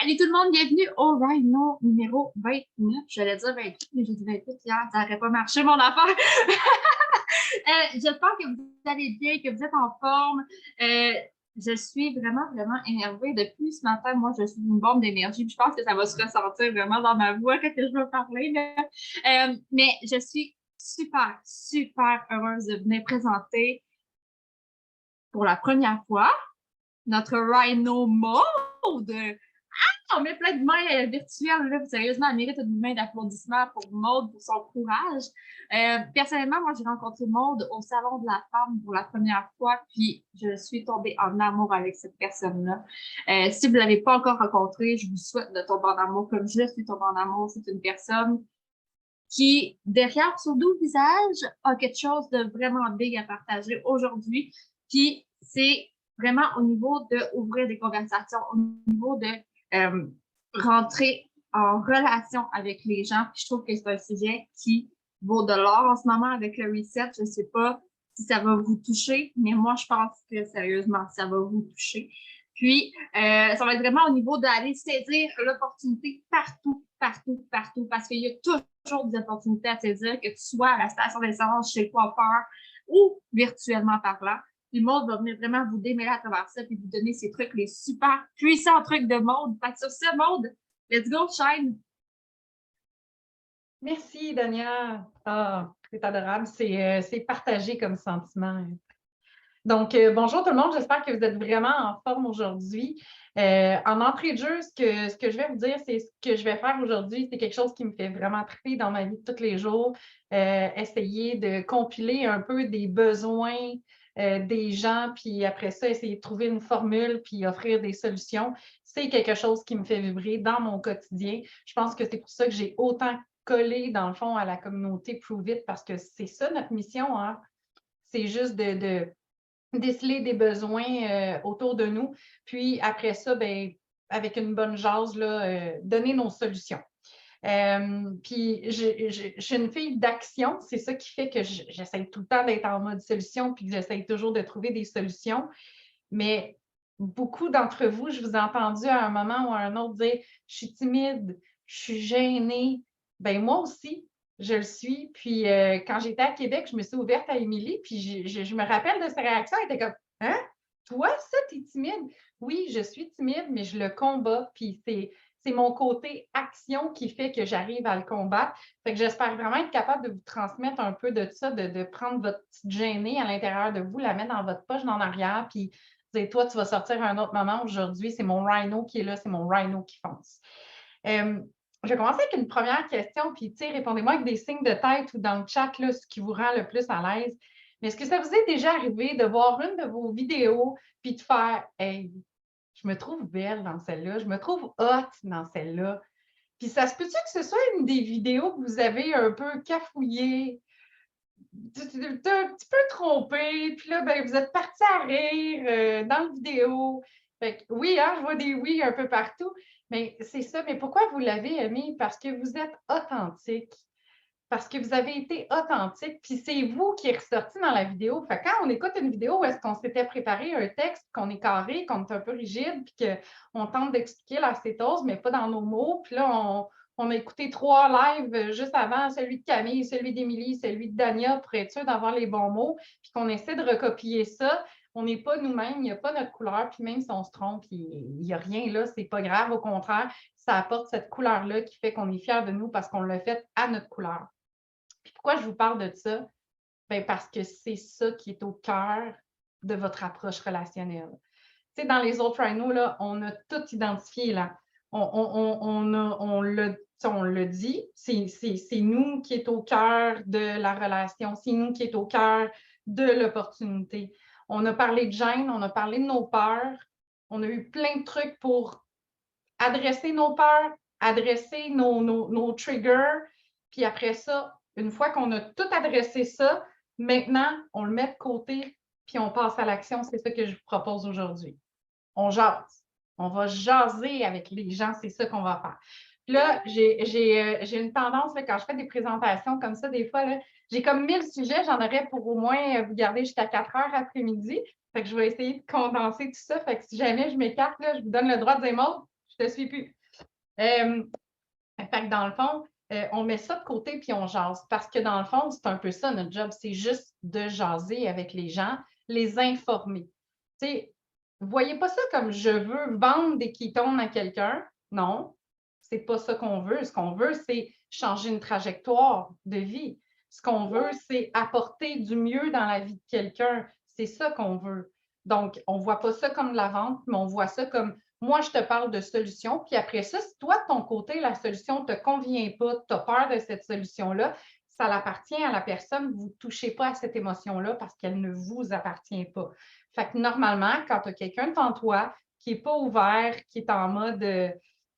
Salut tout le monde, bienvenue au Rhino numéro 29. J'allais dire 28, mais j'ai dit 28 hier, ça n'aurait pas marché mon affaire. J'espère que vous allez bien, que vous êtes en forme. Je suis vraiment, vraiment énervée. Depuis ce matin, moi, je suis une bombe d'énergie. Je pense que ça va se ressentir vraiment dans ma voix quand je vais parler, là. Mais je suis super, super heureuse de venir présenter pour la première fois notre Rhino Mode. On met plein de mains virtuelles. Là. Sérieusement, elle mérite une main d'applaudissement pour Maude, pour son courage. Personnellement, moi, j'ai rencontré Maude au Salon de la Femme pour la première fois, puis je suis tombée en amour avec cette personne-là. Si vous ne l'avez pas encore rencontrée, je vous souhaite de tomber en amour comme je suis tombée en amour. C'est une personne qui, derrière son doux visage, a quelque chose de vraiment big à partager aujourd'hui. Puis c'est vraiment au niveau d'ouvrir des conversations, au niveau de euh, rentrer en relation avec les gens. Puis je trouve que c'est un sujet qui vaut de l'or en ce moment avec le reset. Je ne sais pas si ça va vous toucher, mais moi, je pense que sérieusement, ça va vous toucher. Puis, ça va être vraiment au niveau d'aller saisir l'opportunité partout, partout, partout, parce qu'il y a toujours des opportunités à saisir, que tu sois à la station d'essence, chez le coiffeur ou virtuellement parlant. Puis Maude va venir vraiment vous démêler à travers ça puis vous donner ces trucs, les super puissants trucs de Maude. Fait que sur ça, Maude, let's go, shine! Merci, Dania. Ah, c'est adorable. C'est partagé comme sentiment. Donc, bonjour tout le monde. J'espère que vous êtes vraiment en forme aujourd'hui. En entrée de jeu, ce que je vais vous dire, c'est ce que je vais faire aujourd'hui. C'est quelque chose qui me fait vraiment triper dans ma vie de tous les jours. Essayer de compiler un peu des besoins des gens, puis après ça, essayer de trouver une formule, puis offrir des solutions. C'est quelque chose qui me fait vibrer dans mon quotidien. Je pense que c'est pour ça que j'ai autant collé, dans le fond, à la communauté Prove It, parce que c'est ça notre mission, hein? C'est juste de déceler des besoins autour de nous. Puis après ça, ben, avec une bonne jase, là, donner nos solutions. Puis je suis une fille d'action, c'est ça qui fait que j'essaie tout le temps d'être en mode solution, puis que j'essaie toujours de trouver des solutions. Mais beaucoup d'entre vous, je vous ai entendu à un moment ou à un autre dire je suis timide, je suis gênée. Ben moi aussi, je le suis. Puis quand j'étais à Québec, je me suis ouverte à Émilie, puis je me rappelle de sa réaction, elle était comme hein? Toi, ça, t'es timide? Oui, je suis timide, mais je le combats. Puis c'est mon côté action qui fait que j'arrive à le combattre. Fait que j'espère vraiment être capable de vous transmettre un peu de ça, de prendre votre petite gênée à l'intérieur de vous, la mettre dans votre poche, dans l'arrière, puis dire, toi, tu vas sortir à un autre moment. Aujourd'hui, c'est mon rhino qui est là, c'est mon rhino qui fonce. Je vais commencer avec une première question, puis répondez-moi avec des signes de tête ou dans le chat, là, ce qui vous rend le plus à l'aise. Mais est-ce que ça vous est déjà arrivé de voir une de vos vidéos puis de faire hey, je me trouve belle dans celle-là, je me trouve hot dans celle-là. Puis ça se peut-tu que ce soit une des vidéos que vous avez un peu cafouillées, un petit peu trompé, puis là, ben, vous êtes parti à rire dans la vidéo. Fait que, oui, hein, je vois des oui un peu partout, mais c'est ça. Mais pourquoi vous l'avez aimé? Parce que vous êtes authentique. Parce que vous avez été authentique, puis c'est vous qui êtes ressorti dans la vidéo. Fait que quand on écoute une vidéo où est-ce qu'on s'était préparé un texte, qu'on est carré, qu'on est un peu rigide, puis qu'on tente d'expliquer la cétose, mais pas dans nos mots, puis là, on a écouté 3 lives juste avant, celui de Camille, celui d'Émilie, celui de Dania, pour être sûr d'avoir les bons mots, puis qu'on essaie de recopier ça. On n'est pas nous-mêmes, il n'y a pas notre couleur, puis même si on se trompe, il n'y a rien là, c'est pas grave. Au contraire, ça apporte cette couleur-là qui fait qu'on est fiers de nous parce qu'on l'a fait à notre couleur. Puis pourquoi je vous parle de ça? Bien, parce que c'est ça qui est au cœur de votre approche relationnelle. Tu sais, dans les autres rhinos, là, on a tout identifié, là. On le dit, c'est nous qui est au cœur de la relation, c'est nous qui est au cœur de l'opportunité. On a parlé de gêne, on a parlé de nos peurs, on a eu plein de trucs pour adresser nos peurs, adresser nos triggers, puis après ça, une fois qu'on a tout adressé ça, maintenant, on le met de côté, puis on passe à l'action. C'est ça que je vous propose aujourd'hui. On jase. On va jaser avec les gens, c'est ça qu'on va faire. Puis là, j'ai une tendance, là, quand je fais des présentations comme ça, des fois, j'ai comme 1000 sujets, j'en aurais pour au moins vous garder jusqu'à 4 heures après-midi. Fait que je vais essayer de condenser tout ça. Fait que si jamais je m'écarte, je vous donne le droit de dire Maud, je te suis plus. Fait que dans le fond, on met ça de côté puis on jase. Parce que dans le fond, c'est un peu ça notre job. C'est juste de jaser avec les gens, les informer. Tu sais, voyez pas ça comme je veux vendre des ketones à quelqu'un. Non, c'est pas ça qu'on veut. Ce qu'on veut, c'est changer une trajectoire de vie. Ce qu'on veut, c'est apporter du mieux dans la vie de quelqu'un. C'est ça qu'on veut. Donc, on voit pas ça comme de la vente, mais on voit ça comme moi, je te parle de solution. Puis après ça, si toi, de ton côté, la solution ne te convient pas, tu as peur de cette solution-là, ça appartient à la personne. Vous ne touchez pas à cette émotion-là parce qu'elle ne vous appartient pas. Fait que normalement, quand tu as quelqu'un devant toi qui n'est pas ouvert, qui est en mode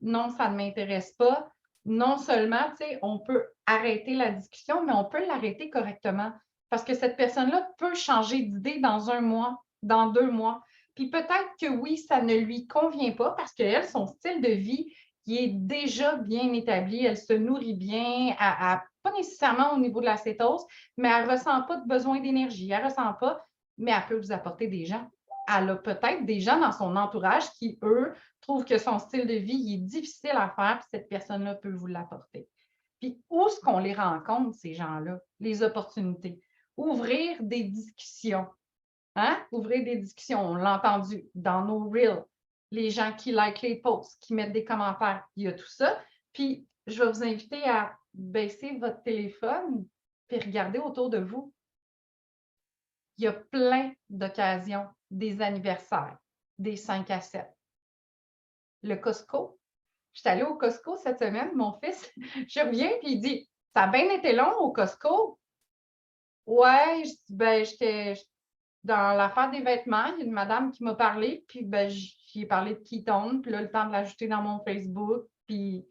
non, ça ne m'intéresse pas, non seulement, tu sais, on peut arrêter la discussion, mais on peut l'arrêter correctement. Parce que cette personne-là peut changer d'idée dans 1 mois, dans 2 mois. Puis peut-être que oui, ça ne lui convient pas parce qu'elle, son style de vie, qui est déjà bien établi, elle se nourrit bien, pas nécessairement au niveau de la cétose, mais elle ne ressent pas de besoin d'énergie, elle ne ressent pas, mais elle peut vous apporter des gens. Elle a peut-être des gens dans son entourage qui, eux, trouvent que son style de vie est difficile à faire, puis cette personne-là peut vous l'apporter. Puis où est-ce qu'on les rencontre, ces gens-là? Les opportunités. Ouvrir des discussions. Hein? Ouvrir des discussions, on l'a entendu dans nos reels, les gens qui like les posts, qui mettent des commentaires, il y a tout ça. Puis, je vais vous inviter à baisser votre téléphone et regarder autour de vous. Il y a plein d'occasions, des anniversaires, des 5 à 7. Le Costco, je suis allée au Costco cette semaine, mon fils, je reviens et il dit « Ça a bien été long au Costco? » Ouais, je dis « Ben, j'étais dans l'affaire des vêtements, il y a une madame qui m'a parlé, puis ben, j'y ai parlé de ketone, puis là, le temps de l'ajouter dans mon Facebook, puis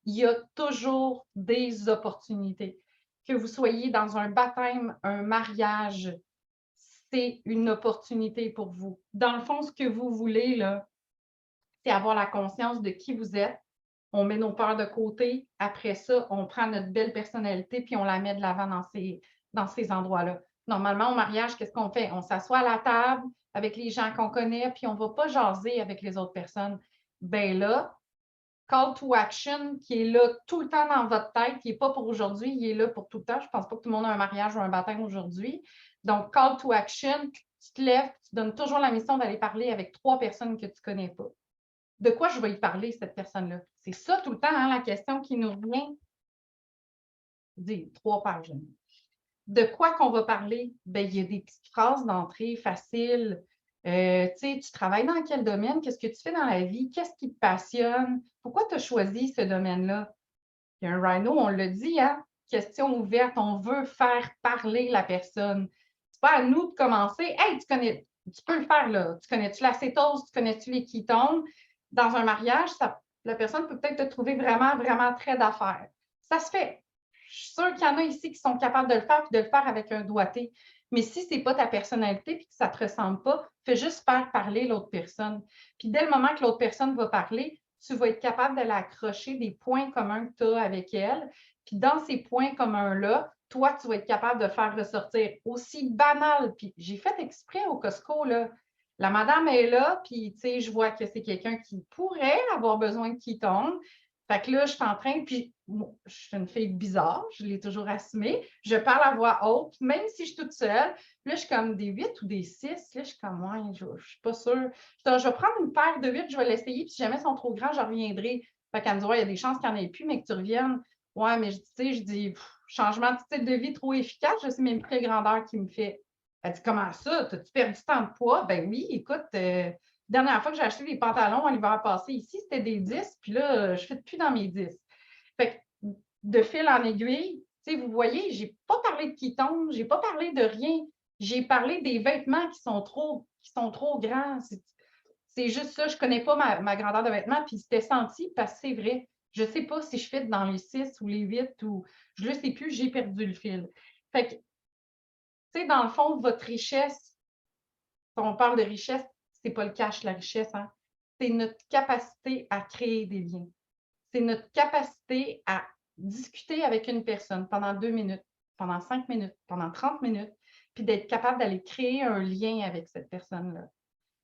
il y a toujours des opportunités. Que vous soyez dans un baptême, un mariage, c'est une opportunité pour vous. Dans le fond, ce que vous voulez, là, c'est avoir la conscience de qui vous êtes. On met nos peurs de côté. Après ça, on prend notre belle personnalité puis on la met de l'avant dans ces endroits-là. Normalement, au mariage, qu'est-ce qu'on fait? On s'assoit à la table avec les gens qu'on connaît, puis on ne va pas jaser avec les autres personnes. Bien là, call to action qui est là tout le temps dans votre tête, qui n'est pas pour aujourd'hui, il est là pour tout le temps. Je ne pense pas que tout le monde a un mariage ou un baptême aujourd'hui. Donc, call to action, tu te lèves, tu donnes toujours la mission d'aller parler avec 3 personnes que tu ne connais pas. De quoi je vais y parler, cette personne-là? C'est ça tout le temps, hein, la question qui nous revient. Dis 3 pages. De quoi qu'on va parler? Bien, il y a des petites phrases d'entrée faciles. Tu sais, tu travailles dans quel domaine? Qu'est-ce que tu fais dans la vie? Qu'est-ce qui te passionne? Pourquoi tu as choisi ce domaine-là? Il y a un rhino, on l'a dit, hein? Question ouverte, on veut faire parler la personne. C'est pas à nous de commencer. Hey, tu peux le faire là. Tu connais-tu la cétose? Tu connais-tu les ketones? Dans un mariage, la personne peut peut-être te trouver vraiment, vraiment très d'affaires. Ça se fait. Je suis sûre qu'il y en a ici qui sont capables de le faire et de le faire avec un doigté. Mais si ce n'est pas ta personnalité et que ça ne te ressemble pas, fais juste faire parler l'autre personne. Puis dès le moment que l'autre personne va parler, tu vas être capable d'aller accrocher des points communs que tu as avec elle. Puis dans ces points communs-là, toi, tu vas être capable de faire ressortir aussi banal. Puis j'ai fait exprès au Costco, là. La madame est là, puis tu sais, je vois que c'est quelqu'un qui pourrait avoir besoin de ketone. Fait que là, je suis en train, puis bon, je suis une fille bizarre, je l'ai toujours assumé. Je parle à voix haute, même si je suis toute seule. Puis là, je suis comme des 8 ou des 6. Là, je suis comme, ouais, je ne suis pas sûre. Je vais prendre une paire de 8, je vais l'essayer, puis si jamais ils sont trop grands, je reviendrai. Fait qu'elle me dit, ouais, il y a des chances qu'il n'y en ait plus, mais que tu reviennes. Ouais, mais tu sais, je dis, changement de style de vie trop efficace, je sais même plus la grandeur qui me fait. Elle dit, comment ça? T'as-tu perdu tant de poids? Ben oui, écoute, dernière fois que j'ai acheté des pantalons à l'hiver passé ici, c'était des 10, puis là, je ne fit plus dans mes 10. Fait que de fil en aiguille, tu sais, vous voyez, je n'ai pas parlé de ketone, je n'ai pas parlé de rien. J'ai parlé des vêtements qui sont trop grands. C'est juste ça, je ne connais pas ma grandeur de vêtements, puis c'était senti parce que c'est vrai. Je ne sais pas si je fit dans les 6 ou les 8 ou je ne sais plus, j'ai perdu le fil. Fait que, tu sais, dans le fond, votre richesse, quand on parle de richesse, ce n'est pas le cash, la richesse, hein? C'est notre capacité à créer des liens. C'est notre capacité à discuter avec une personne pendant 2 minutes, pendant 5 minutes, pendant 30 minutes, puis d'être capable d'aller créer un lien avec cette personne-là.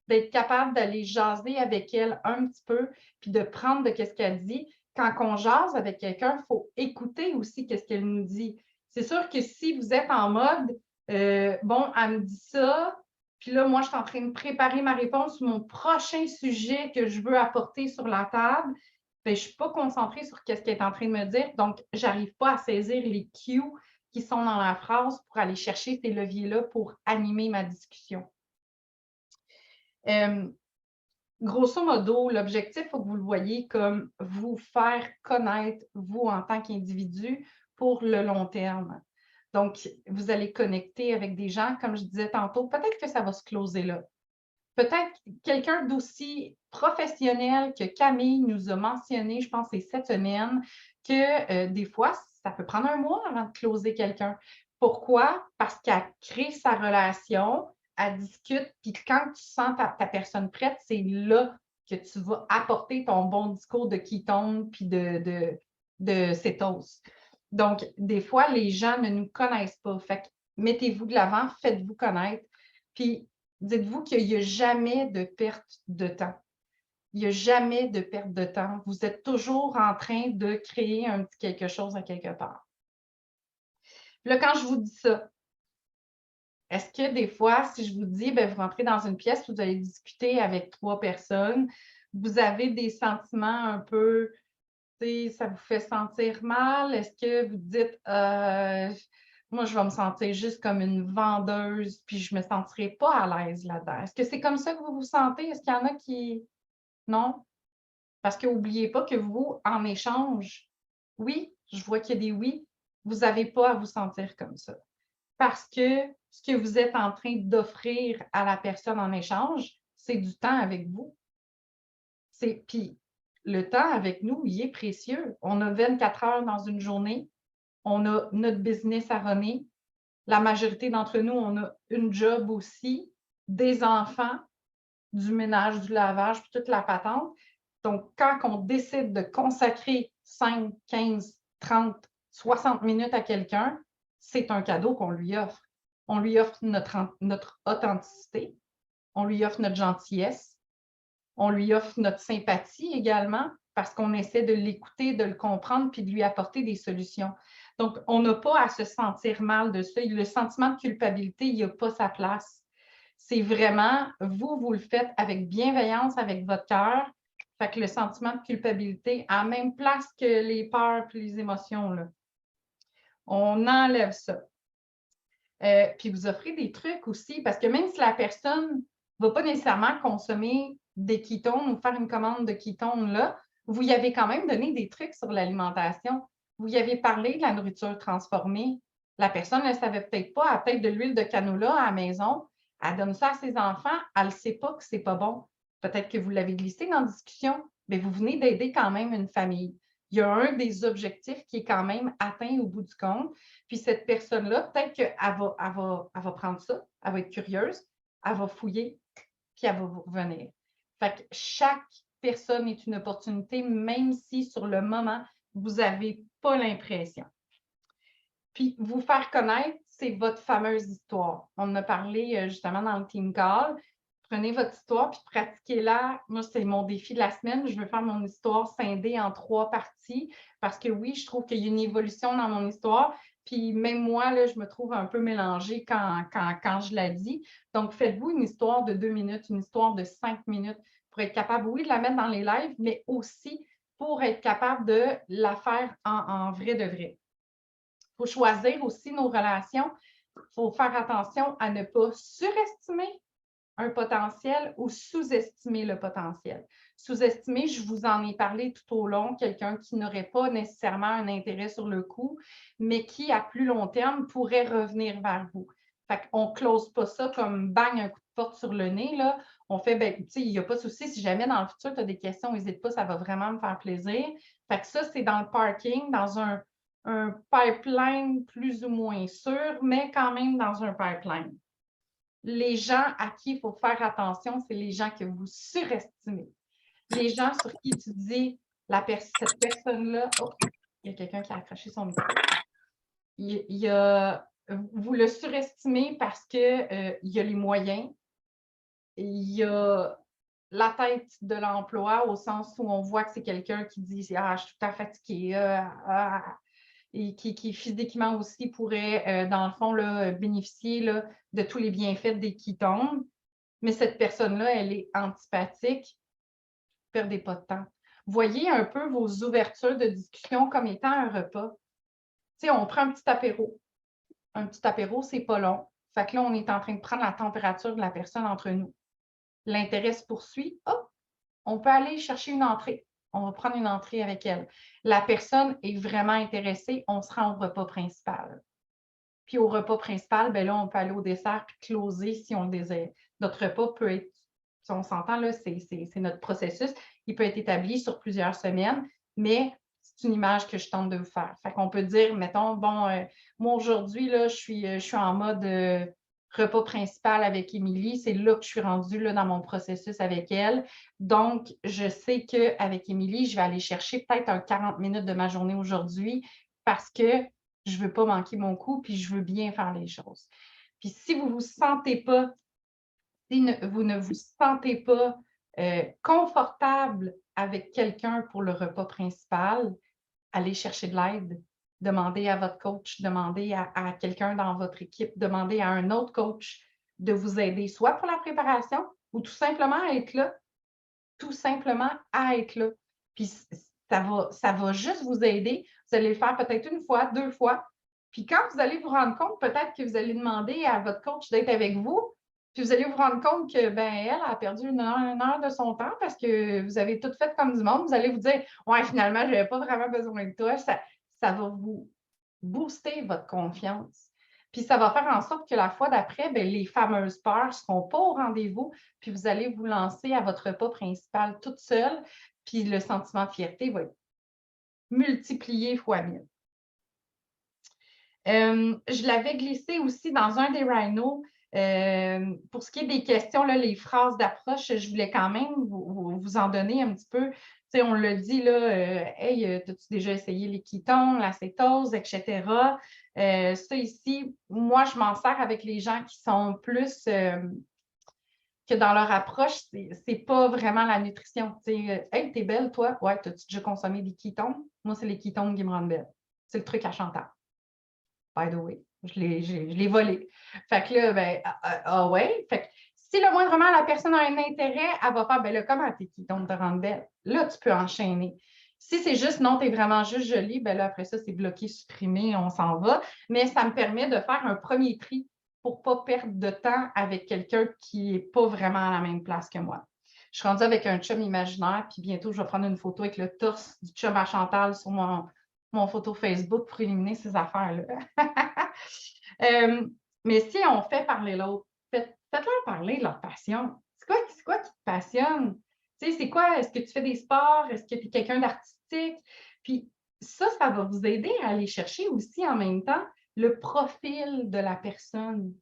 d'être capable d'aller jaser avec elle un petit peu, puis de prendre de ce qu'elle dit. Quand on jase avec quelqu'un, il faut écouter aussi ce qu'elle nous dit. C'est sûr que si vous êtes en mode, bon, elle me dit ça, puis là, moi, je suis en train de préparer ma réponse, mon prochain sujet que je veux apporter sur la table, bien, je ne suis pas concentrée sur ce qu'elle est en train de me dire, donc je n'arrive pas à saisir les cues qui sont dans la phrase pour aller chercher ces leviers-là pour animer ma discussion. Grosso modo, l'objectif, il faut que vous le voyez comme vous faire connaître, vous, en tant qu'individu, pour le long terme. Donc, vous allez connecter avec des gens, comme je disais tantôt, peut-être que ça va se closer là. Peut-être quelqu'un d'aussi professionnel que Camille nous a mentionné, je pense que c'est cette semaine, que des fois, ça peut prendre un mois avant de closer quelqu'un. Pourquoi? Parce qu'elle crée sa relation, elle discute, puis quand tu sens ta personne prête, c'est là que tu vas apporter ton bon discours de ketone puis de cétose. Donc, des fois, les gens ne nous connaissent pas. Fait que mettez-vous de l'avant, faites-vous connaître. Puis, dites-vous qu'il n'y a jamais de perte de temps. Il n'y a jamais de perte de temps. Vous êtes toujours en train de créer un petit quelque chose à quelque part. Là, quand je vous dis ça, est-ce que des fois, si je vous dis, bien, vous rentrez dans une pièce, vous allez discuter avec 3 personnes, vous avez des sentiments un peu, ça vous fait sentir mal? Est-ce que vous dites, moi, je vais me sentir juste comme une vendeuse, puis je ne me sentirai pas à l'aise là-dedans? Est-ce que c'est comme ça que vous vous sentez? Est-ce qu'il y en a qui... Non? Parce que n'oubliez pas que vous, en échange, oui, je vois qu'il y a des oui, vous n'avez pas à vous sentir comme ça. Parce que ce que vous êtes en train d'offrir à la personne en échange, c'est du temps avec vous. Puis le temps avec nous, il est précieux. On a 24 heures dans une journée. On a notre business à runner. La majorité d'entre nous, on a une job aussi, des enfants, du ménage, du lavage, puis toute la patente. Donc, quand on décide de consacrer 5, 15, 30, 60 minutes à quelqu'un, c'est un cadeau qu'on lui offre. On lui offre notre authenticité, on lui offre notre gentillesse, on lui offre notre sympathie également parce qu'on essaie de l'écouter, de le comprendre puis de lui apporter des solutions. Donc, on n'a pas à se sentir mal de ça. Le sentiment de culpabilité, il n'y a pas sa place. C'est vraiment, vous le faites avec bienveillance, avec votre cœur. Fait que le sentiment de culpabilité a la même place que les peurs et les émotions, là. On enlève ça. Puis vous offrez des trucs aussi, parce que même si la personne ne va pas nécessairement consommer des ketones ou faire une commande de ketones là, vous y avez quand même donné des trucs sur l'alimentation. Vous y avez parlé de la nourriture transformée. La personne ne le savait peut-être pas, elle a peut-être de l'huile de canola à la maison, elle donne ça à ses enfants, elle ne sait pas que ce n'est pas bon. Peut-être que vous l'avez glissé dans la discussion, mais vous venez d'aider quand même une famille. Il y a un des objectifs qui est quand même atteint au bout du compte. Puis cette personne-là, peut-être qu'elle va prendre ça, elle va être curieuse, elle va fouiller, puis elle va vous revenir. Fait que chaque personne est une opportunité, même si sur le moment, vous n'avez pas l'impression. Puis vous faire connaître, c'est votre fameuse histoire. On en a parlé justement dans le Team Call. Prenez votre histoire puis pratiquez-la. Moi, c'est mon défi de la semaine. Je veux faire mon histoire scindée en 3 parties parce que oui, je trouve qu'il y a une évolution dans mon histoire. Puis même moi, là, je me trouve un peu mélangée quand je la dis. Donc, faites-vous une histoire de 2 minutes, une histoire de 5 minutes pour être capable, oui, de la mettre dans les lives, mais aussi pour être capable de la faire en vrai de vrai. Il faut choisir aussi nos relations. Il faut faire attention à ne pas surestimer un potentiel ou sous-estimer le potentiel. Sous-estimer, je vous en ai parlé tout au long, quelqu'un qui n'aurait pas nécessairement un intérêt sur le coup, mais qui, à plus long terme, pourrait revenir vers vous. Fait qu'on ne close pas ça comme bang, un coup de porte sur le nez. Là. On fait, ben, tu sais, il n'y a pas de souci. Si jamais dans le futur, tu as des questions, n'hésite pas, ça va vraiment me faire plaisir. Fait que ça, c'est dans le parking, dans un pipeline plus ou moins sûr, mais quand même dans un pipeline. Les gens à qui il faut faire attention, c'est les gens que vous surestimez. Les gens sur qui tu dis, cette personne-là, oh, il y a quelqu'un qui a accroché son micro. Vous le surestimez parce qu'il y a les moyens, il y a la tête de l'emploi au sens où on voit que c'est quelqu'un qui dit « Ah, je suis tout à fait fatigué. Et qui physiquement aussi pourrait, dans le fond, là, bénéficier là, de tous les bienfaits dès qu'il tombe. Mais cette personne-là, elle est antipathique. Perdez pas de temps. Voyez un peu vos ouvertures de discussion comme étant un repas. Tu sais, on prend un petit apéro. Un petit apéro, c'est pas long. Fait que là, on est en train de prendre la température de la personne entre nous. L'intérêt se poursuit. Hop, on peut aller chercher une entrée. On va prendre une entrée avec elle. La personne est vraiment intéressée. On se rend au repas principal. Puis au repas principal, ben là, on peut aller au dessert puis closer si on le désire. Notre repas peut être, si on s'entend, là, c'est notre processus. Il peut être établi sur plusieurs semaines, mais c'est une image que je tente de vous faire. Fait qu'on peut dire, mettons, bon, moi aujourd'hui, là, je suis en mode repas principal avec Émilie. C'est là que je suis rendue là, dans mon processus avec elle. Donc, je sais qu'avec Émilie, je vais aller chercher peut-être un 40 minutes de ma journée aujourd'hui parce que je ne veux pas manquer mon coup, puis je veux bien faire les choses. Puis si vous ne vous sentez pas, vous ne vous sentez pas confortable avec quelqu'un pour le repas principal, allez chercher de l'aide. Demandez à votre coach, demandez à quelqu'un dans votre équipe, demandez à un autre coach de vous aider, soit pour la préparation ou tout simplement à être là. Tout simplement à être là. Puis ça va juste vous aider. Vous allez le faire peut-être une fois, deux fois. Puis quand vous allez vous rendre compte, peut-être que vous allez demander à votre coach d'être avec vous. Puis vous allez vous rendre compte que ben elle a perdu une heure de son temps parce que vous avez tout fait comme du monde. Vous allez vous dire ouais, finalement, je n'avais pas vraiment besoin de toi. Ça va vous booster votre confiance. Puis ça va faire en sorte que la fois d'après, ben, les fameuses peurs ne seront pas au rendez-vous, puis vous allez vous lancer à votre repas principal toute seule, puis le sentiment de fierté va être multiplié fois 1000. Je l'avais glissé aussi dans un des rhinos. Pour ce qui est des questions, là, les phrases d'approche, je voulais quand même vous en donner un petit peu. Tu sais, on l'a dit, là, hey, as-tu déjà essayé les ketones, l'acétose, etc. Ça ici, moi, je m'en sers avec les gens qui sont plus que dans leur approche, c'est pas vraiment la nutrition. Tu sais, hey, t'es belle, toi? Ouais, as-tu déjà consommé des ketones? Moi, c'est les ketones qui me rendent belle. C'est le truc à Chantal. By the way. Je l'ai volé. Fait que là, ben, ouais. Fait que si le moindrement la personne a un intérêt, elle va faire, ben là, comment t'es qui donc te rendre belle? Là, tu peux enchaîner. Si c'est juste non, t'es vraiment juste jolie, ben là, après ça, c'est bloqué, supprimé, on s'en va. Mais ça me permet de faire un premier tri pour ne pas perdre de temps avec quelqu'un qui n'est pas vraiment à la même place que moi. Je suis rendue avec un chum imaginaire, puis bientôt, je vais prendre une photo avec le torse du chum à Chantal sur mon photo Facebook pour éliminer ces affaires-là. Mais si on fait parler l'autre, faites-leur parler de leur passion. C'est quoi qui te passionne? Tu sais, c'est quoi? Est-ce que tu fais des sports? Est-ce que tu es quelqu'un d'artistique? Puis ça va vous aider à aller chercher aussi en même temps le profil de la personne.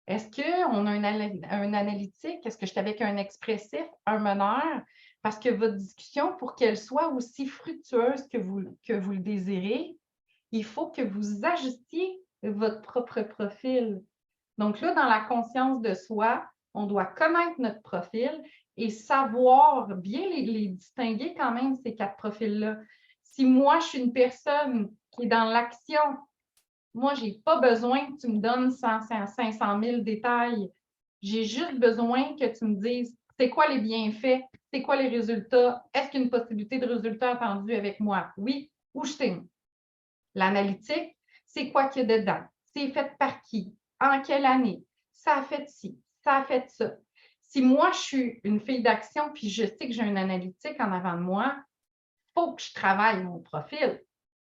Est-ce qu'on a un analytique? Est-ce que je suis avec un expressif, un meneur? Parce que votre discussion, pour qu'elle soit aussi fructueuse que vous le désirez, il faut que vous ajustiez votre propre profil. Donc là, dans la conscience de soi, on doit connaître notre profil et savoir bien les distinguer quand même, ces 4 profils-là. Si moi, je suis une personne qui est dans l'action, moi, je n'ai pas besoin que tu me donnes 500 000 détails. J'ai juste besoin que tu me dises c'est quoi les bienfaits, c'est quoi les résultats, est-ce qu'il y a une possibilité de résultat attendu avec moi? Oui ou je signe. L'analytique, c'est quoi qu'il y a dedans? C'est fait par qui? En quelle année? Ça a fait ci, ça a fait ça. Si moi, je suis une fille d'action puis je sais que j'ai une analytique en avant de moi, il faut que je travaille mon profil.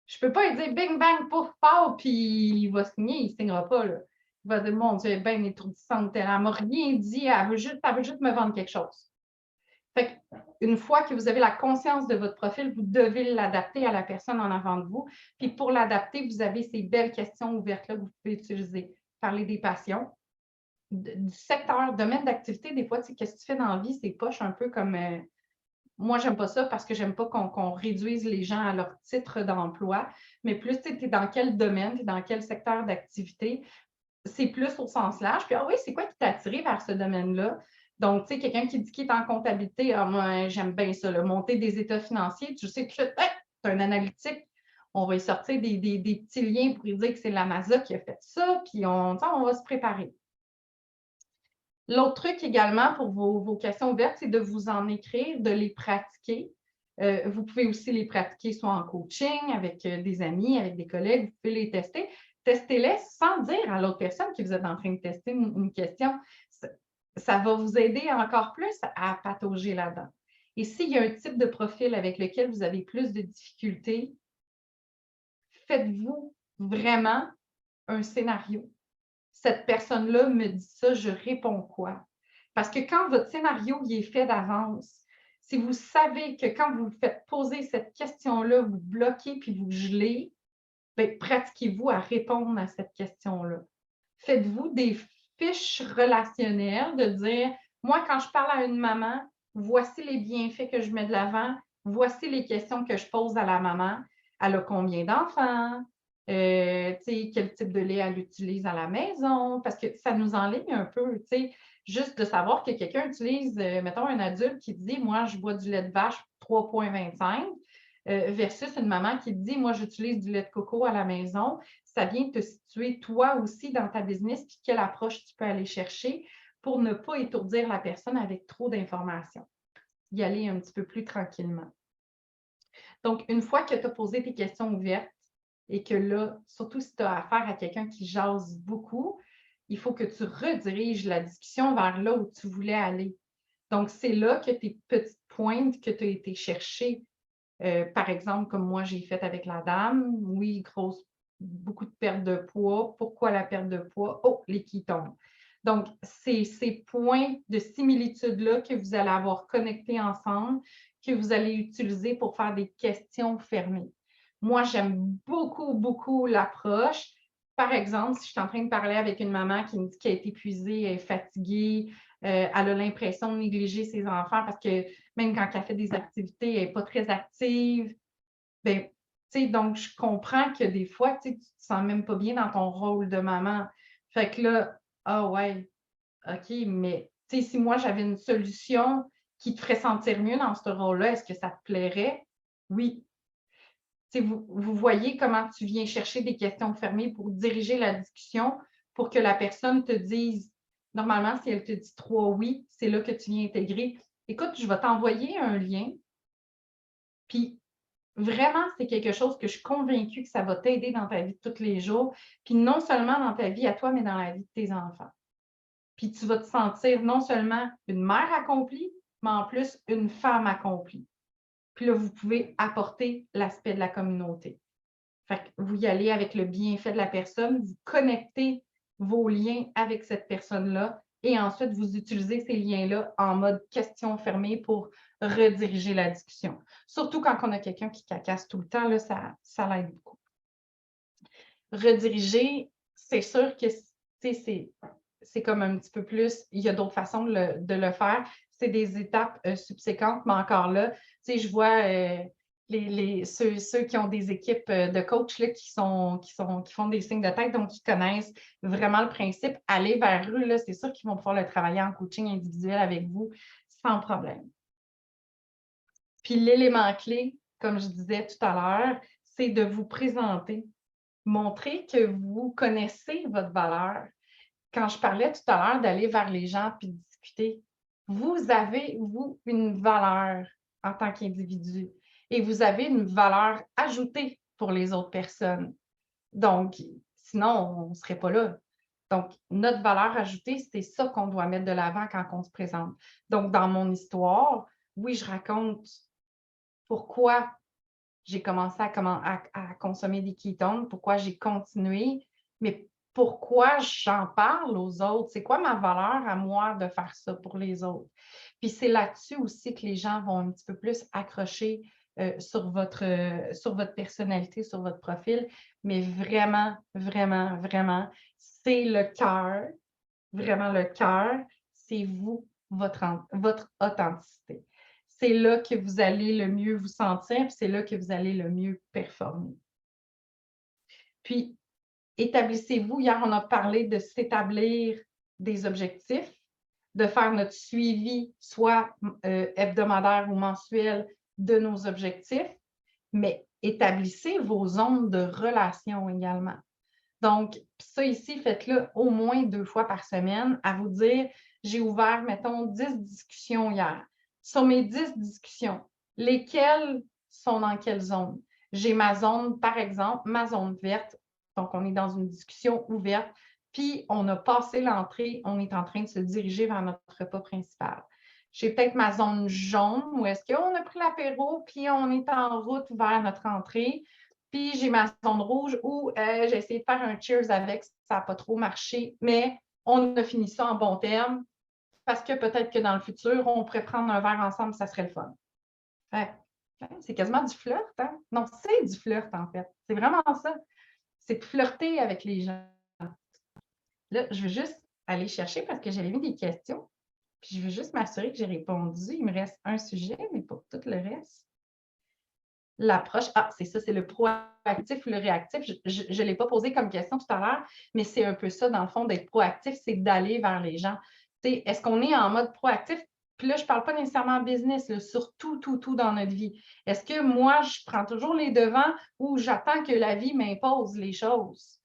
Je ne peux pas lui dire bing, bang, pouf, pouf, puis il va signer, il ne signera pas. Là. Il va dire mon Dieu, elle est bien étourdissante. Elle ne m'a rien dit, elle veut juste me vendre quelque chose. Fait une fois que vous avez la conscience de votre profil, vous devez l'adapter à la personne en avant de vous. Puis pour l'adapter, vous avez ces belles questions ouvertes-là que vous pouvez utiliser. Parler des passions, du secteur, domaine d'activité. Des fois, qu'est-ce que tu fais dans la vie? C'est poche un peu comme moi, j'aime pas ça parce que j'aime pas qu'on réduise les gens à leur titre d'emploi, mais plus tu es dans quel domaine, tu es dans quel secteur d'activité. c'est plus au sens large. Puis, ah oui, c'est quoi qui t'a attiré vers ce domaine-là? Donc, tu sais, quelqu'un qui dit qu'il est en comptabilité, ah, moi, j'aime bien ça, là, monter des états financiers. Tu sais que tu es un analytique. On va y sortir des petits liens pour lui dire que c'est la NASA qui a fait ça, puis on va se préparer. L'autre truc également pour vos questions ouvertes, c'est de vous en écrire, de les pratiquer. Vous pouvez aussi les pratiquer soit en coaching, avec des amis, avec des collègues, vous pouvez les tester. Testez-les sans dire à l'autre personne que vous êtes en train de tester une question. Ça va vous aider encore plus à patauger là-dedans. Et s'il y a un type de profil avec lequel vous avez plus de difficultés, faites-vous vraiment un scénario. Cette personne-là me dit ça, je réponds quoi? Parce que quand votre scénario il est fait d'avance, si vous savez que quand vous faites poser cette question-là, vous bloquez puis vous gelez, bien, pratiquez-vous à répondre à cette question-là. Faites-vous des fiches relationnelles de dire, moi, quand je parle à une maman, voici les bienfaits que je mets de l'avant, voici les questions que je pose à la maman. Elle a combien d'enfants? Quel type de lait elle utilise à la maison? Parce que ça nous enligne un peu, juste de savoir que quelqu'un utilise, mettons, un adulte qui dit, moi, je bois du lait de vache 3,25 versus une maman qui dit, moi, j'utilise du lait de coco à la maison. Ça vient te situer toi aussi dans ta business, puis quelle approche tu peux aller chercher pour ne pas étourdir la personne avec trop d'informations. Y aller un petit peu plus tranquillement. Donc, une fois que tu as posé tes questions ouvertes et que là, surtout si tu as affaire à quelqu'un qui jase beaucoup, il faut que tu rediriges la discussion vers là où tu voulais aller. Donc, c'est là que tes petites pointes que tu as été chercher, par exemple, comme moi j'ai fait avec la dame, oui, beaucoup de perte de poids. Pourquoi la perte de poids? Oh, les tombent. Donc, c'est ces points de similitude-là que vous allez avoir connectés ensemble, que vous allez utiliser pour faire des questions fermées. Moi, j'aime beaucoup, beaucoup l'approche. Par exemple, si je suis en train de parler avec une maman qui me dit qu'elle est épuisée, elle est fatiguée, elle a l'impression de négliger ses enfants parce que même quand elle fait des activités, elle n'est pas très active. Bien, donc, je comprends que des fois, tu ne te sens même pas bien dans ton rôle de maman. Fait que là, ah ouais, OK, mais si moi j'avais une solution qui te ferait sentir mieux dans ce rôle-là, est-ce que ça te plairait? Oui. Vous voyez comment tu viens chercher des questions fermées pour diriger la discussion, pour que la personne te dise, normalement, si elle te dit 3 oui, c'est là que tu viens intégrer. Écoute, je vais t'envoyer un lien, puis vraiment, c'est quelque chose que je suis convaincue que ça va t'aider dans ta vie de tous les jours, puis non seulement dans ta vie à toi, mais dans la vie de tes enfants. Puis tu vas te sentir non seulement une mère accomplie, mais en plus une femme accomplie. Puis là, vous pouvez apporter l'aspect de la communauté. Fait que vous y allez avec le bienfait de la personne, vous connectez vos liens avec cette personne-là et ensuite vous utilisez ces liens-là en mode question fermée pour rediriger la discussion. Surtout quand on a quelqu'un qui cacasse tout le temps, là, ça l'aide beaucoup. Rediriger, c'est sûr que c'est comme un petit peu plus, il y a d'autres façons de le faire. C'est des étapes subséquentes, mais encore là, je vois ceux qui ont des équipes de coachs là, qui font des signes de tête, donc qui connaissent vraiment le principe. Aller vers eux, là, c'est sûr qu'ils vont pouvoir le travailler en coaching individuel avec vous sans problème. Puis l'élément clé, comme je disais tout à l'heure, c'est de vous présenter. Montrer que vous connaissez votre valeur. Quand je parlais tout à l'heure d'aller vers les gens puis de discuter, vous avez, vous, une valeur en tant qu'individu et vous avez une valeur ajoutée pour les autres personnes. Donc, sinon, on ne serait pas là. Donc, notre valeur ajoutée, c'est ça qu'on doit mettre de l'avant quand on se présente. Donc, dans mon histoire, oui, je raconte pourquoi j'ai commencé à consommer des ketones, pourquoi j'ai continué, mais pourquoi j'en parle aux autres? C'est quoi ma valeur à moi de faire ça pour les autres? Puis c'est là-dessus aussi que les gens vont un petit peu plus accrocher sur votre personnalité, sur votre profil, mais vraiment, vraiment, vraiment, c'est le cœur, vraiment le cœur, c'est vous, votre authenticité. C'est là que vous allez le mieux vous sentir, puis c'est là que vous allez le mieux performer. Puis, établissez-vous. Hier, on a parlé de s'établir des objectifs, de faire notre suivi, soit hebdomadaire ou mensuel, de nos objectifs, mais établissez vos zones de relation également. Donc, ça ici, faites-le au moins 2 fois par semaine à vous dire, j'ai ouvert, mettons, 10 discussions hier. Sur mes 10 discussions, lesquelles sont dans quelle zone? J'ai ma zone, par exemple, ma zone verte. Donc, on est dans une discussion ouverte, puis on a passé l'entrée, on est en train de se diriger vers notre repas principal. J'ai peut-être ma zone jaune où est-ce qu'on a pris l'apéro, puis on est en route vers notre entrée. Puis j'ai ma zone rouge où j'ai essayé de faire un cheers avec, ça n'a pas trop marché, mais on a fini ça en bon terme parce que peut-être que dans le futur, on pourrait prendre un verre ensemble, ça serait le fun. C'est quasiment du flirt, hein? Non, c'est du flirt en fait. C'est vraiment ça. C'est de flirter avec les gens. Là, je veux juste aller chercher parce que j'avais mis des questions. Puis je veux juste m'assurer que j'ai répondu. Il me reste un sujet, mais pas tout le reste. L'approche, c'est ça, c'est le proactif ou le réactif. Je ne l'ai pas posé comme question tout à l'heure, mais c'est un peu ça, dans le fond, d'être proactif, c'est d'aller vers les gens. Est-ce qu'on est en mode proactif? Puis là, je ne parle pas nécessairement business, là, sur tout dans notre vie. Est-ce que moi, je prends toujours les devants ou j'attends que la vie m'impose les choses?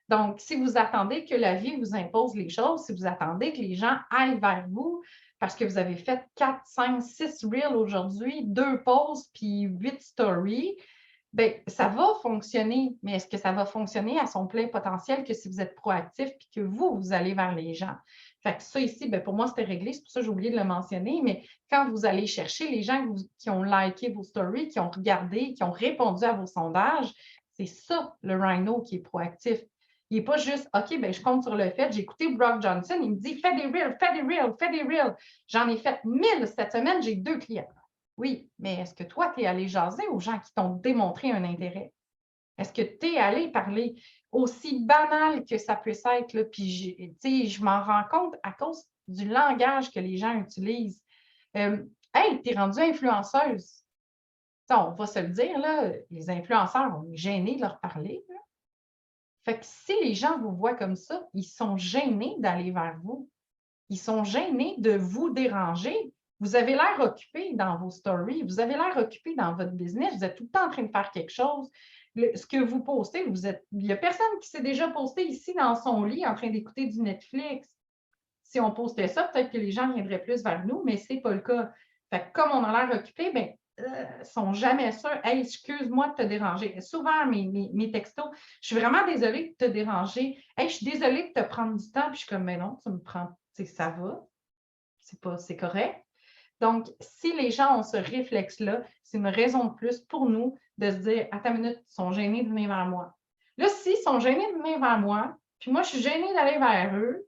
Donc, si vous attendez que la vie vous impose les choses, si vous attendez que les gens aillent vers vous, parce que vous avez fait 4, 5, 6 reels aujourd'hui, 2 posts, puis 8 stories, bien, ça va fonctionner. Mais est-ce que ça va fonctionner à son plein potentiel que si vous êtes proactif puis que vous allez vers les gens? Fait que ça ici, bien, pour moi, c'était réglé. C'est pour ça que j'ai oublié de le mentionner. Mais quand vous allez chercher les gens qui ont liké vos stories, qui ont regardé, qui ont répondu à vos sondages, c'est ça, le Rhino qui est proactif. Il n'est pas juste, OK, ben, je compte sur le fait, j'ai écouté Brock Johnson, il me dit, fais des reels, fais des reels, fais des reels. J'en ai fait 1000 cette semaine, j'ai 2 clients. Oui, mais est-ce que toi, tu es allé jaser aux gens qui t'ont démontré un intérêt? Est-ce que tu es allé parler aussi banal que ça peut être? Là, puis, je m'en rends compte à cause du langage que les gens utilisent. Hey, tu es rendue influenceuse. On va se le dire, là, les influenceurs, on est gênés de leur parler. Là. Fait que si les gens vous voient comme ça, ils sont gênés d'aller vers vous. Ils sont gênés de vous déranger. Vous avez l'air occupé dans vos stories, vous avez l'air occupé dans votre business, vous êtes tout le temps en train de faire quelque chose. Ce que vous postez, il n'y a personne qui s'est déjà posté ici dans son lit en train d'écouter du Netflix. Si on postait ça, peut-être que les gens viendraient plus vers nous, mais ce n'est pas le cas. Fait que comme on a l'air occupé, bien, ne sont jamais sûrs. Hey, excuse-moi de te déranger. Souvent, mes textos, je suis vraiment désolée de te déranger. Hey, je suis désolée de te prendre du temps. Puis je suis comme, mais non, ça me prend, ça va. C'est correct. Donc, si les gens ont ce réflexe-là, c'est une raison de plus pour nous de se dire, à ta minute, ils sont gênés de venir vers moi. Là, s'ils sont gênés de venir vers moi, puis moi, je suis gênée d'aller vers eux,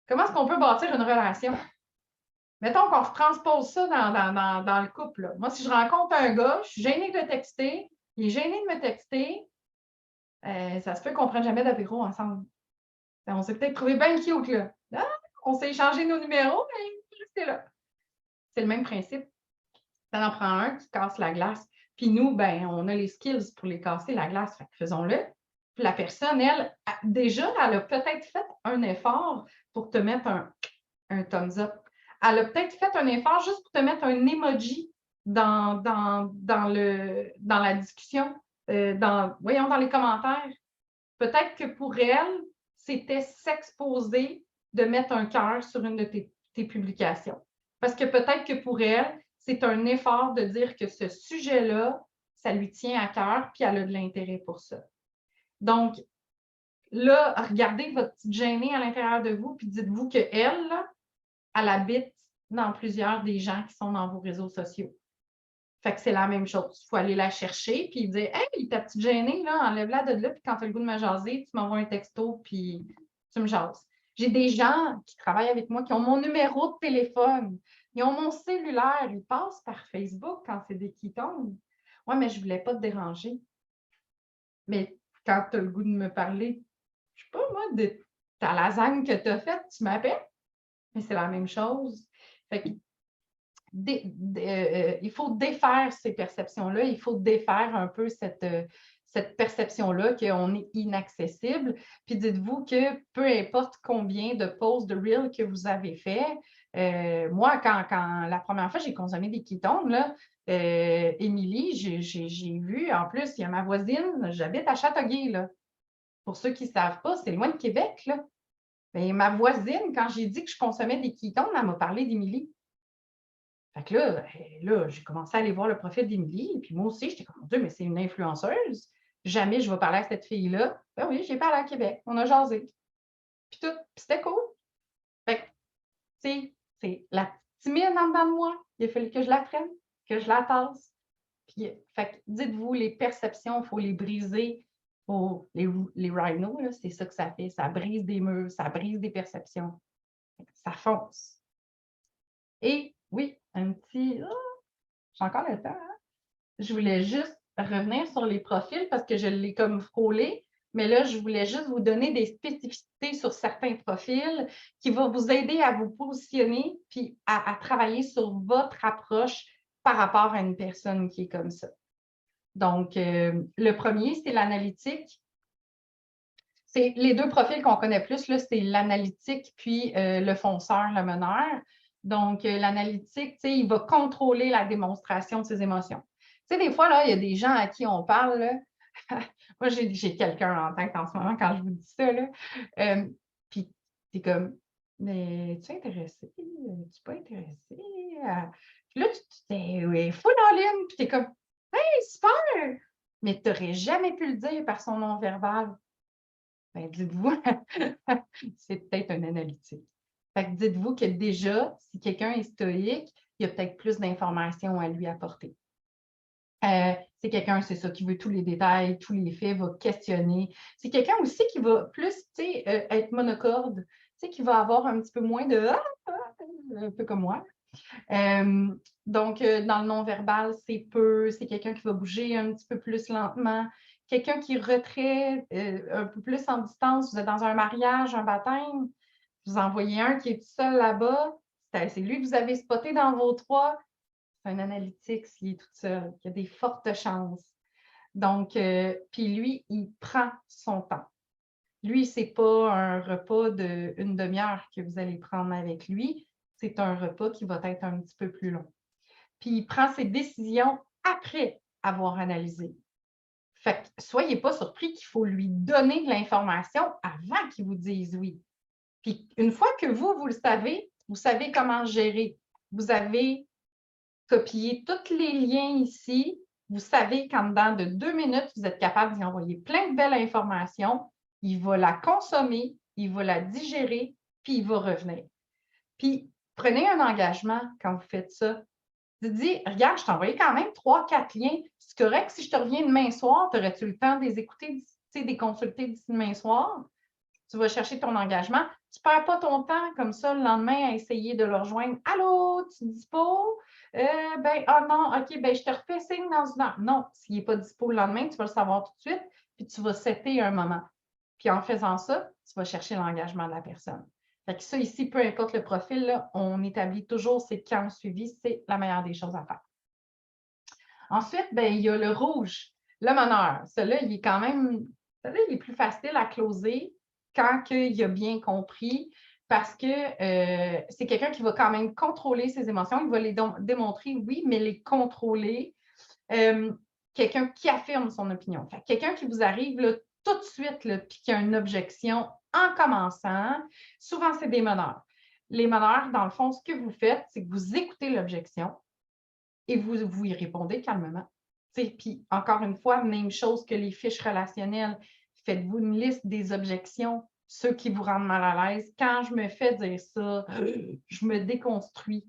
comment est-ce qu'on peut bâtir une relation? Mettons qu'on transpose ça dans le couple. Là. Moi, si je rencontre un gars, je suis gênée de le texter, il est gêné de me texter, ça se peut qu'on ne prenne jamais d'apéro ensemble. On s'est peut-être trouvé bien cute, là. Ah, on s'est échangé nos numéros, mais restez là. C'est le même principe. Ça en prend un qui casse la glace. Puis nous, ben, on a les skills pour les casser la glace. Fait que faisons-le. Puis la personne, elle, déjà, elle a peut-être fait un effort pour te mettre un thumbs up. Elle a peut-être fait un effort juste pour te mettre un emoji dans la discussion, dans les commentaires. Peut-être que pour elle, c'était s'exposer de mettre un cœur sur une de tes publications. Parce que peut-être que pour elle, c'est un effort de dire que ce sujet-là, ça lui tient à cœur, puis elle a de l'intérêt pour ça. Donc, là, regardez votre petite gênée à l'intérieur de vous, puis dites-vous qu'elle, elle habite dans plusieurs des gens qui sont dans vos réseaux sociaux. Fait que c'est la même chose. Il faut aller la chercher, puis dire, hey, ta petite gênée, là, enlève-la de là, puis quand tu as le goût de me jaser, tu m'envoies un texto, puis tu me jases. J'ai des gens qui travaillent avec moi qui ont mon numéro de téléphone. Ils ont mon cellulaire. Ils passent par Facebook quand c'est des qui tombent. Oui, mais je ne voulais pas te déranger. Mais quand tu as le goût de me parler, je ne sais pas, moi, de ta lasagne que tu as faite, tu m'appelles. Mais c'est la même chose. Fait que, il faut défaire ces perceptions-là. Il faut défaire un peu cette perception-là qu'on est inaccessible. Puis dites-vous que peu importe combien de posts de Reel que vous avez fait, moi, quand la première fois j'ai consommé des ketones, là, Émilie, j'ai vu, en plus, il y a ma voisine, j'habite à Châteauguay, là. Pour ceux qui ne savent pas, c'est loin de Québec, là. Mais ma voisine, quand j'ai dit que je consommais des ketones, elle m'a parlé d'Émilie. Fait que là, j'ai commencé à aller voir le profil d'Émilie. Et puis moi aussi, j'étais comme, mon Dieu, mais c'est une influenceuse. Jamais je vais parler à cette fille-là. Ben oui, j'ai parlé à Québec. On a jasé. Puis tout. Puis c'était cool. Fait que, tu sais, c'est la petite timide en dedans de moi. Il a fallu que je la prenne, que je la tasse. Puis, fait que, dites-vous, les perceptions, il faut les briser. Les rhinos, c'est ça que ça fait. Ça brise des murs, ça brise des perceptions. Ça fonce. Et oui, un petit. Oh, j'ai encore le temps, hein? Je voulais juste revenir sur les profils parce que je l'ai comme frôlé, mais là, je voulais juste vous donner des spécificités sur certains profils qui vont vous aider à vous positionner puis à travailler sur votre approche par rapport à une personne qui est comme ça. Donc, le premier, c'est l'analytique. C'est les deux profils qu'on connaît plus, là, c'est l'analytique puis le fonceur, le meneur. Donc, l'analytique, il va contrôler la démonstration de ses émotions. Tu sais, des fois, là, il y a des gens à qui on parle. Là. Moi, j'ai quelqu'un en tête en ce moment quand je vous dis ça. Puis, tu es comme, mais tu es intéressé? Tu pas intéressé? Puis là, tu es full en ligne. Puis tu es comme, hey, super! Mais tu n'aurais jamais pu le dire par son non-verbal. Ben, dites-vous, c'est peut-être un analytique. Fait que dites-vous que déjà, si quelqu'un est stoïque, il y a peut-être plus d'informations à lui apporter. C'est quelqu'un, c'est ça, qui veut tous les détails, tous les faits, va questionner. C'est quelqu'un aussi qui va plus, être monocorde, qui va avoir un petit peu moins de un peu comme moi. Donc, dans le non-verbal, c'est quelqu'un qui va bouger un petit peu plus lentement, quelqu'un qui retrait un peu plus en distance. Vous êtes dans un mariage, un baptême, vous en voyez un qui est tout seul là-bas, c'est lui que vous avez spoté dans vos trois. C'est un analytique s'il est tout seul. Il y a des fortes chances. Donc, puis lui, il prend son temps. Lui, ce n'est pas un repas d'une demi-heure que vous allez prendre avec lui. C'est un repas qui va être un petit peu plus long. Puis, il prend ses décisions après avoir analysé. Fait que soyez pas surpris qu'il faut lui donner de l'information avant qu'il vous dise oui. Puis, une fois que vous le savez, vous savez comment gérer. Vous avez copié tous les liens ici. Vous savez qu'en dedans de 2 minutes, vous êtes capable d'y envoyer plein de belles informations. Il va la consommer, il va la digérer, puis il va revenir. Puis, prenez un engagement quand vous faites ça. Tu te dis, regarde, je t'ai envoyé quand même 3-4 liens. C'est correct si je te reviens demain soir, aurais-tu le temps de les écouter, de les consulter d'ici demain soir? Tu vas chercher ton engagement. Tu ne perds pas ton temps comme ça le lendemain à essayer de le rejoindre. Allô, tu es dispo? Oh non, OK, ben je te refais signe dans une heure. Non, s'il n'est pas dispo le lendemain, tu vas le savoir tout de suite, puis tu vas setter un moment. Puis en faisant ça, tu vas chercher l'engagement de la personne. Fait que ça, ici, peu importe le profil, là, on établit toujours c'est quand le suivi, c'est la meilleure des choses à faire. Ensuite, ben, il y a le rouge, le meneur. Celui-là, il est quand même, celui-là, il est plus facile à closer quand il a bien compris parce que c'est quelqu'un qui va quand même contrôler ses émotions. Il va les démontrer, oui, mais les contrôler. Quelqu'un qui affirme son opinion. Quelqu'un qui vous arrive là, tout de suite là, puis qui a une objection en commençant, souvent, c'est des meneurs. Les meneurs, dans le fond, ce que vous faites, c'est que vous écoutez l'objection et vous y répondez calmement. Puis, encore une fois, même chose que les fiches relationnelles. Faites-vous une liste des objections, ceux qui vous rendent mal à l'aise. Quand je me fais dire ça, je me déconstruis.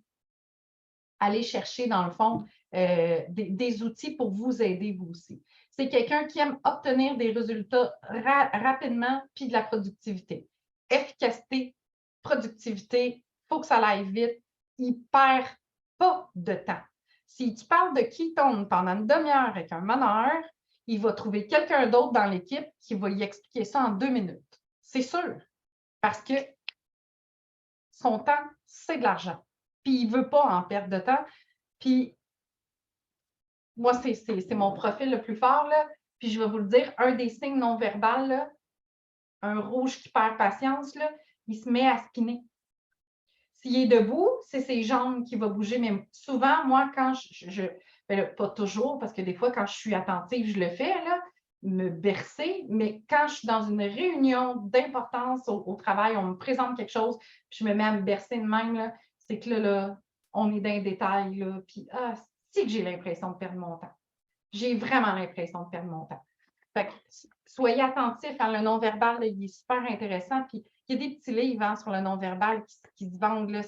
Allez chercher, dans le fond, des outils pour vous aider, vous aussi. C'est quelqu'un qui aime obtenir des résultats rapidement puis de la productivité. Efficacité, productivité, il faut que ça aille vite. Il ne perd pas de temps. Si tu parles de ketone pendant une demi-heure avec un meneur, il va trouver quelqu'un d'autre dans l'équipe qui va y expliquer ça en 2 minutes. C'est sûr, parce que son temps, c'est de l'argent. Puis il ne veut pas en perdre de temps. Puis moi, c'est mon profil le plus fort, là. Puis je vais vous le dire, un des signes non-verbaux, là, un rouge qui perd patience, là, il se met à spinner. S'il est debout, c'est ses jambes qui vont bouger. Mais souvent, moi, quand ben là, pas toujours, parce que des fois, quand je suis attentive, je le fais, là, me bercer. Mais quand je suis dans une réunion d'importance au travail, on me présente quelque chose, puis je me mets à me bercer de même, là, c'est que là, on est dans les détails, là, puis c'est que j'ai l'impression de perdre mon temps. J'ai vraiment l'impression de perdre mon temps. Fait que, soyez attentifs, hein, le non-verbal, il est super intéressant. Puis il y a des petits livres hein, sur le non-verbal qui se vendent. Là,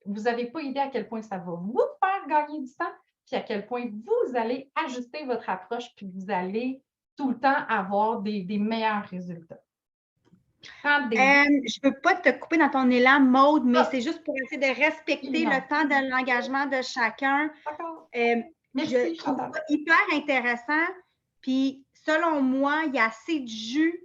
vous n'avez pas idée à quel point ça va vous faire gagner du temps, puis à quel point vous allez ajuster votre approche, puis vous allez tout le temps avoir des meilleurs résultats. Je ne veux pas te couper dans ton élan, Maude, mais c'est juste pour essayer de respecter le temps de l'engagement de chacun. D'accord. Merci, je trouve ça hyper intéressant. Puis, selon moi, il y a assez de jus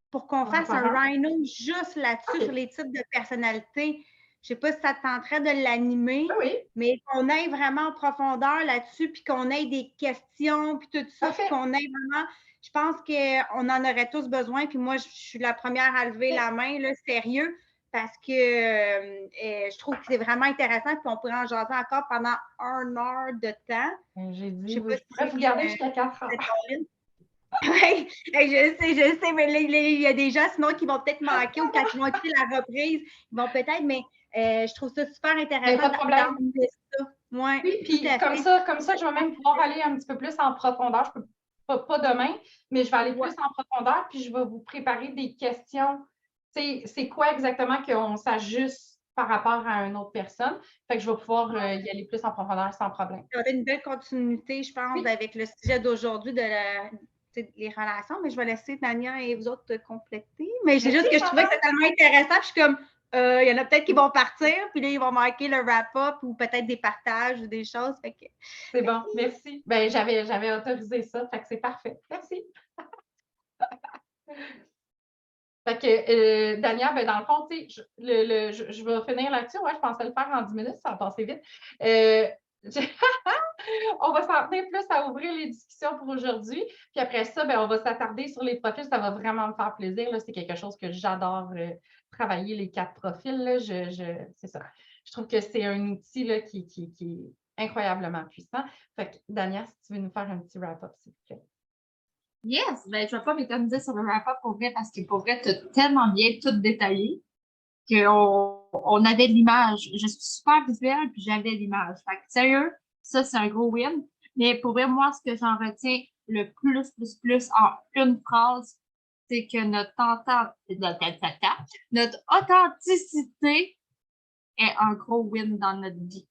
pour qu'on fasse un rhino juste là-dessus, sur les types de personnalités. Je ne sais pas si ça te tenterait de l'animer, mais qu'on aille vraiment en profondeur là-dessus, puis qu'on ait des questions, puis tout ça, puis qu'on ait vraiment... Je pense qu'on en aurait tous besoin. Puis moi, je suis la première à lever la main, là, sérieux, parce que je trouve que c'est vraiment intéressant. Puis on pourrait en jaser encore pendant 1 heure de temps. J'ai dit, je pourrais vous garder jusqu'à 4 heures. Oui, je sais, mais il y a des gens sinon qui vont peut-être manquer ou quand ils vont écouter la reprise, ils vont peut-être, mais je trouve ça super intéressant. Pas de problème. Ouais, oui, puis comme ça, je vais même pouvoir aller un petit peu plus en profondeur. Je peux pas demain, mais je vais aller plus en profondeur, puis je vais vous préparer des questions. C'est quoi exactement qu'on s'ajuste par rapport à une autre personne? Fait que je vais pouvoir y aller plus en profondeur sans problème. Il y aurait une belle continuité, je pense, avec le sujet d'aujourd'hui les relations, mais je vais laisser Tania et vous autres compléter. Mais c'est juste que je trouvais que c'était tellement intéressant, puis je suis comme, il y en a peut-être qui vont partir, puis là, ils vont marquer le wrap-up ou peut-être des partages ou des choses. C'est bon, merci. Ben, j'avais autorisé ça, fait que c'est parfait. Merci. Fait que, Dania, ben, dans le fond, je vais finir là-dessus. Ouais, je pensais le faire en 10 minutes, ça va passer vite. On va s'en tenir plus à ouvrir les discussions pour aujourd'hui. Puis après ça, ben, on va s'attarder sur les profils. Ça va vraiment me faire plaisir. C'est quelque chose que j'adore travailler, les 4 profils. Là. C'est ça. Je trouve que c'est un outil là, qui est incroyablement puissant. Fait que, Dania, si tu veux nous faire un petit wrap-up, s'il vous plaît. Yes, ben, je ne vais pas m'éterniser sur le wrap-up pour vrai parce que pour vrai, tu as tellement bien tout détaillé qu'on avait l'image. Je suis super visuelle puis j'avais l'image. Fait que sérieux, ça, c'est un gros win. Mais pour vrai, moi, ce que j'en retiens le plus en une phrase, c'est que notre authenticité est un gros win dans notre vie.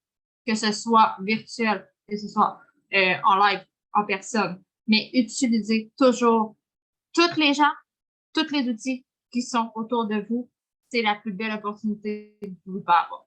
Que ce soit virtuel, que ce soit en live, en personne. Mais utilisez toujours tous les gens, tous les outils qui sont autour de vous. C'est la plus belle opportunité que vous pouvez avoir.